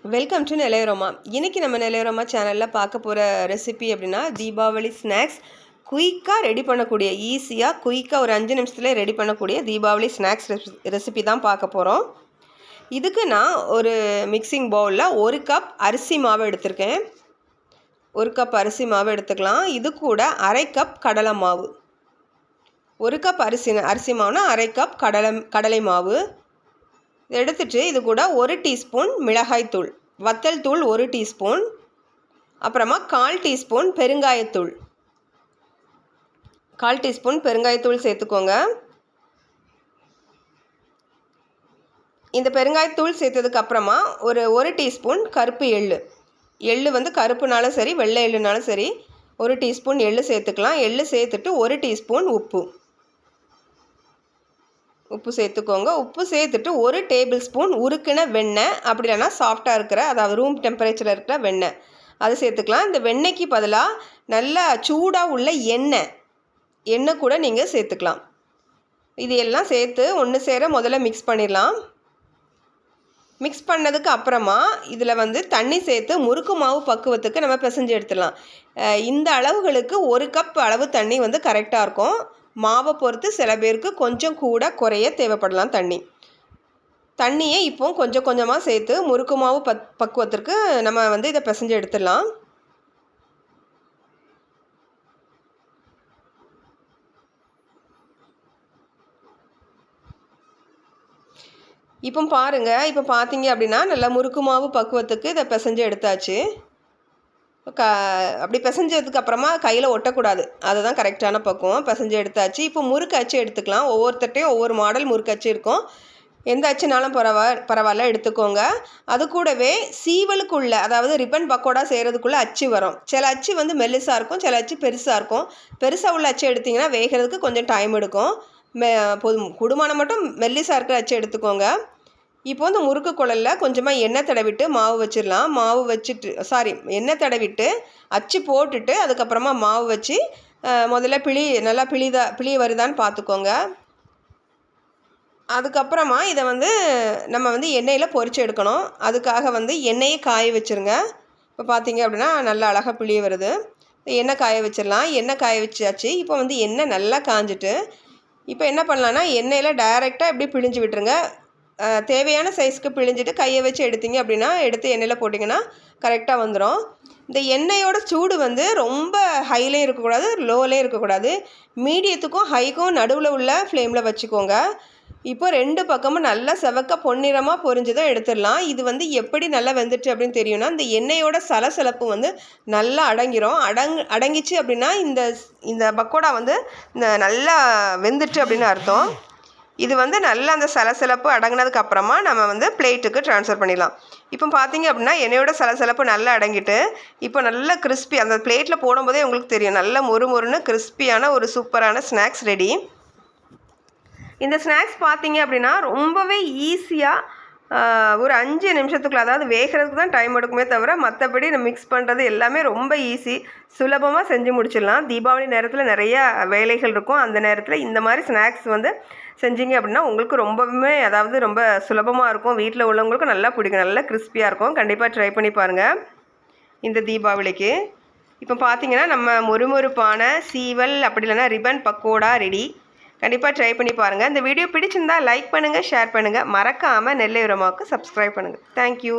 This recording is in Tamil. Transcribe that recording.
Welcome to Nellai aroma. இன்றைக்கி நம்ம நெல்லை அரோமா சேனலில் பார்க்க போகிற ரெசிபி அப்படின்னா தீபாவளி ஸ்நாக்ஸ். குயிக்காக ரெடி பண்ணக்கூடிய, ஈஸியாக குயிக்காக ஒரு 5 நிமிஷத்தில் ரெடி பண்ணக்கூடிய தீபாவளி ஸ்நாக்ஸ் ரெசிபி தான் பார்க்க போகிறோம். இதுக்கு நான் ஒரு மிக்சிங் பவுலில் 1 கப் அரிசி மாவு எடுத்திருக்கேன். 1 கப் அரிசி மாவு எடுத்துக்கலாம். இது கூட 1/2 கப் கடலை மாவு. 1 கப் அரிசி மாவுனா 1/2 கப் கடலை மாவு எடுத்துட்டு, இது கூட 1 டீஸ்பூன் மிளகாய்த்தூள், வத்தல் தூள் 1 டீஸ்பூன், அப்புறமா 1/4 டீஸ்பூன் பெருங்காயத்தூள், 1/4 டீஸ்பூன் பெருங்காயத்தூள் சேர்த்துக்கோங்க. இந்த பெருங்காயத்தூள் சேர்த்ததுக்கு அப்புறமா ஒரு டீஸ்பூன் கருப்பு எள்ளு வந்து கருப்புனாலும் சரி வெள்ளை எள்ளுனாலும் சரி 1 டீஸ்பூன் எள்ளு சேர்த்துக்கலாம். எள்ளு சேர்த்துட்டு 1 டீஸ்பூன் உப்பு சேர்த்துக்கோங்க. உப்பு சேர்த்துட்டு 1 டேபிள் ஸ்பூன் உருக்கின வெண்ணெய், அப்படி இல்லைனா சாஃப்டாக இருக்கிற, அதாவது ரூம் டெம்பரேச்சரில் இருக்கிற வெண்ணெய், அது சேர்த்துக்கலாம். இந்த வெண்ணெய்க்கு பதிலாக நல்லா சூடாக உள்ள எண்ணெய் கூட நீங்கள் சேர்த்துக்கலாம். இது எல்லாம் சேர்த்து ஒன்று சேர முதல்ல மிக்ஸ் பண்ணிடலாம். மிக்ஸ் பண்ணதுக்கு அப்புறமா இதில் வந்து தண்ணி சேர்த்து முறுக்கு மாவு பக்குவத்துக்கு நம்ம பிசைஞ்சு எடுத்துடலாம். இந்த அளவுகளுக்கு 1 கப் அளவு தண்ணி வந்து கரெக்டாக இருக்கும். மாவை பொறுத்து சில பேருக்கு கொஞ்சம் கூட குறைய தேவைப்படலாம் தண்ணியை இப்போ கொஞ்சம் கொஞ்சமாக சேர்த்து முறுக்கு மாவு பக்குவத்திற்கு நம்ம வந்து இதை பிசைஞ்சு எடுத்துடலாம். இப்போ பாருங்கள், இப்போ பார்த்தீங்க அப்படின்னா நல்லா முறுக்கு மாவு பக்குவத்துக்கு இதை பிசைஞ்சு எடுத்தாச்சு. அப்படி பிசைஞ்சதுக்கு அப்புறமா கையில் ஒட்டக்கூடாது, அதுதான் கரெக்டான பக்குவம். பிசைஞ்சு எடுத்தாச்சு. இப்போ முறுக்கு அச்சு எடுத்துக்கலாம். ஒவ்வொருத்தட்டையும் ஒவ்வொரு மாடல் முறுக்கு அச்சு இருக்கும். எந்த அச்சுனாலும் பரவாயில்ல எடுத்துக்கோங்க. அது கூடவே சீவலுக்குள்ளே, அதாவது ரிப்பன் பக்கோடா செய்கிறதுக்குள்ளே அச்சு வரும். சில அச்சு வந்து மெல்லிசாக இருக்கும், சில அச்சு பெருசாக இருக்கும். பெருசாக உள்ள அச்சு எடுத்திங்கன்னா வேகிறதுக்கு கொஞ்சம் டைம் எடுக்கும். குடும்பம் மட்டும் மெல்லிசாக இருக்கிற அச்சு எடுத்துக்கோங்க. இப்போ வந்து முறுக்கு குழலில் கொஞ்சமாக எண்ணெய் தடவிட்டு மாவு வச்சிடலாம். எண்ணெய் தடவிட்டு அச்சு போட்டுட்டு அதுக்கப்புறமா மாவு வச்சு முதல்ல நல்லா பிளி வருதான்னு பார்த்துக்கோங்க. அதுக்கப்புறமா இதை வந்து நம்ம வந்து எண்ணெயில் பொரிச்சு எடுக்கணும். அதுக்காக வந்து எண்ணெயை காய வச்சுருங்க. இப்போ பார்த்தீங்க அப்படின்னா நல்லா அழகாக பிளி வருது. எண்ணெய் காய வச்சிடலாம். எண்ணெய் காய வச்சாச்சு. இப்போ வந்து எண்ணெய் நல்லா காஞ்சிட்டு இப்போ என்ன பண்ணலான்னா எண்ணெயில் டைரெக்டாக இப்படி பிழிஞ்சு விட்டுருங்க. தேவையான சைஸ்க்கு பிழிஞ்சிட்டு கையை வச்சு எடுத்தீங்க அப்படின்னா எடுத்து எண்ணெயில் போட்டிங்கன்னா கரெக்டாக வந்துடும். இந்த எண்ணெயோட சூடு வந்து ரொம்ப ஹைலேயும் இருக்கக்கூடாது, லோலேயும் இருக்கக்கூடாது. மீடியத்துக்கும் ஹைக்கும் நடுவில் உள்ள ஃப்ளேமில் வச்சுக்கோங்க. இப்போ 2 பக்கமும் நல்லா செவக்க பொன்னிறமாக பொரிஞ்சதும் எடுத்துடலாம். இது வந்து எப்படி நல்லா வெந்துட்டு அப்படின்னு தெரியும்னா, இந்த எண்ணெயோட சலசலப்பு வந்து நல்லா அடங்கிச்சு அப்படின்னா இந்த பக்கோடா வந்து நல்லா வெந்துட்டு அப்படின்னு அர்த்தம். இது வந்து நல்லா அந்த சலசலப்பு அடங்கினதுக்கு அப்புறமா நம்ம வந்து பிளேட்டுக்கு ட்ரான்ஸ்ஃபர் பண்ணிடலாம். இப்போ பார்த்தீங்க அப்படின்னா எண்ணெயோட சலசலப்பு நல்லா அடங்கிட்டு இப்போ நல்லா கிறிஸ்பி, அந்த பிளேட்டில் போடும்போதே உங்களுக்கு தெரியும் நல்லா மொறுமொறுன்னு கிறிஸ்பியான ஒரு சூப்பரான ஸ்நாக்ஸ் ரெடி. இந்த ஸ்நாக்ஸ் பார்த்தீங்க அப்படின்னா ரொம்பவே ஈஸியாக ஒரு 5 நிமிஷத்துக்குள்ள, அதாவது வேகிறதுக்கு தான் டைம் எடுக்குமே தவிர மற்றபடி நம்ம மிக்ஸ் பண்ணுறது எல்லாமே ரொம்ப ஈஸி, சுலபமாக செஞ்சு முடிச்சிடலாம். தீபாவளி நேரத்தில் நிறையா வேலைகள் இருக்கும். அந்த நேரத்தில் இந்த மாதிரி ஸ்நாக்ஸ் வந்து செஞ்சீங்க அப்படின்னா உங்களுக்கு ரொம்பவுமே, அதாவது ரொம்ப சுலபமாக இருக்கும். வீட்டில் உள்ளவங்களுக்கும் நல்லா பிடிக்கும், நல்லா கிறிஸ்பியாக இருக்கும். கண்டிப்பாக ட்ரை பண்ணி பாருங்கள் இந்த தீபாவளிக்கு. இப்போ பார்த்தீங்கன்னா நம்ம மொறுமொறுப்பான சீவல் அப்படி இல்லைன்னா ரிப்பன் பக்கோடா ரெடி. கண்டிப்பாக ட்ரை பண்ணி பாருங்கள். இந்த வீடியோ பிடிச்சிருந்தால் லைக் பண்ணுங்கள், ஷேர் பண்ணுங்கள். மறக்காமல் நெல்லை அரோமாவுக்கு சப்ஸ்கிரைப் பண்ணுங்கள். தேங்க்யூ.